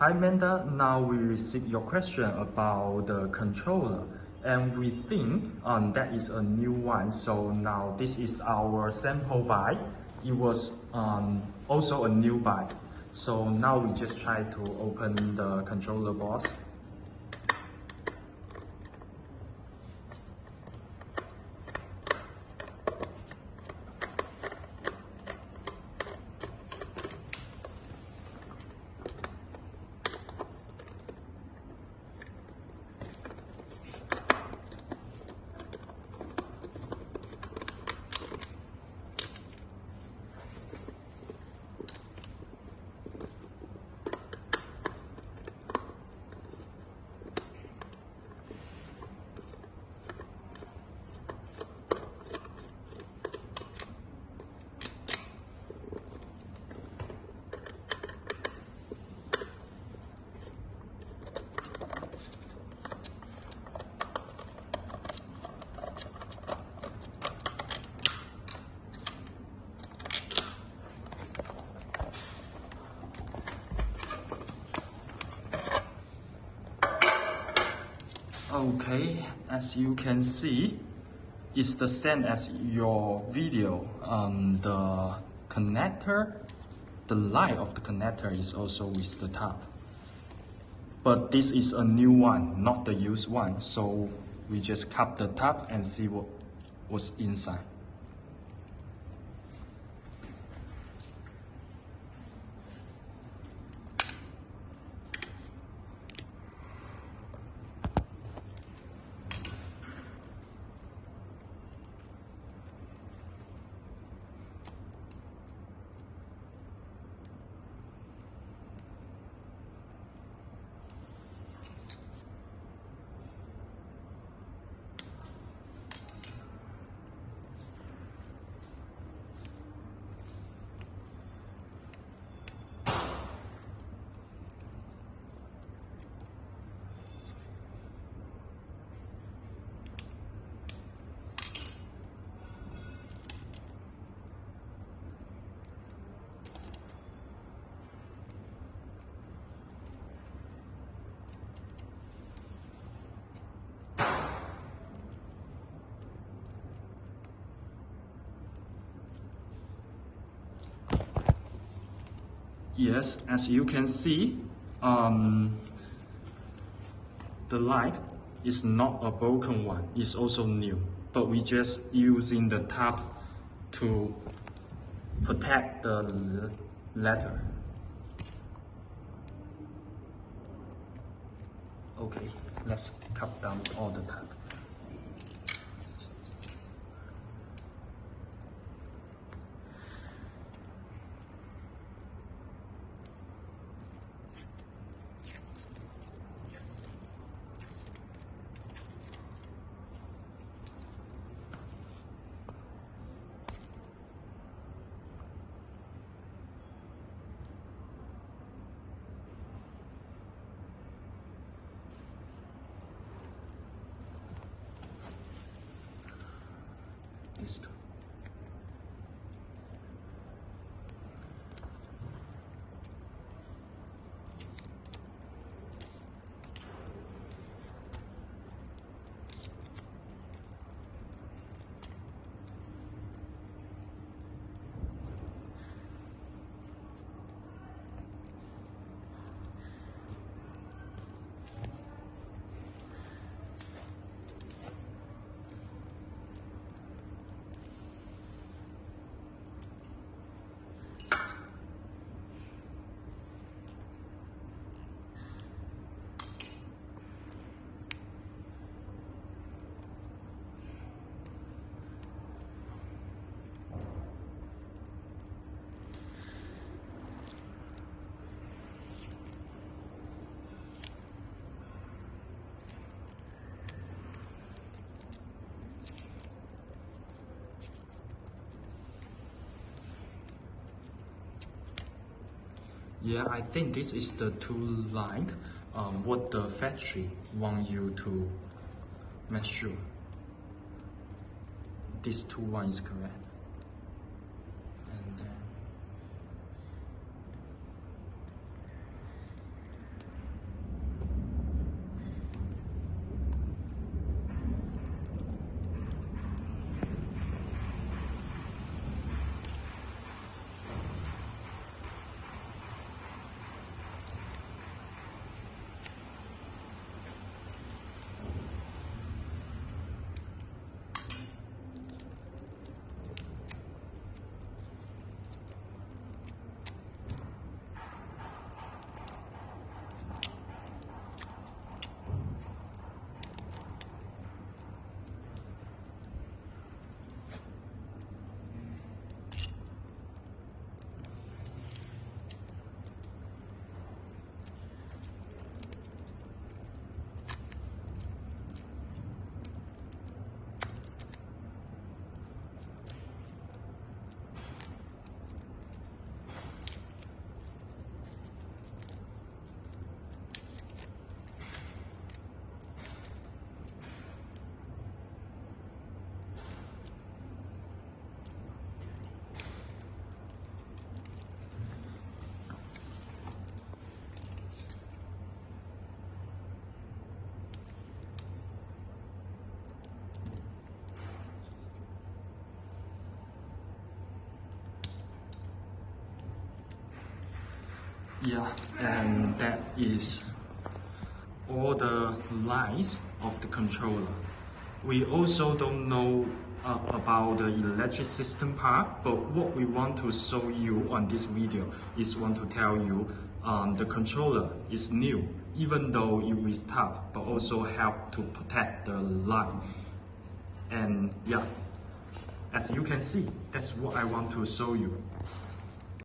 Hi Manda, now we receive your question about the controller and we think that is a new one. So now this is our sample bike. It was also a new bike. So now we just try to open the controller box. Okay, as you can see, it's the same as your video. The connector, the light of the connector is also with the top. But this is a new one, not the used one. So we just cut the top and see what was inside. Yes, as you can see, the light is not a broken one, it's also new. But we just using the top to protect the letter. Okay, let's cut down all the top. These two. Yeah, I think this is the two line, what the factory want you to make sure. This two one is correct. And then Yeah, and that is all the lines of the controller. We also don't know about the electric system part, but what we want to show you on this video is want to tell you the controller is new, even though it will stop, but also help to protect the line. And yeah, as you can see, that's what I want to show you.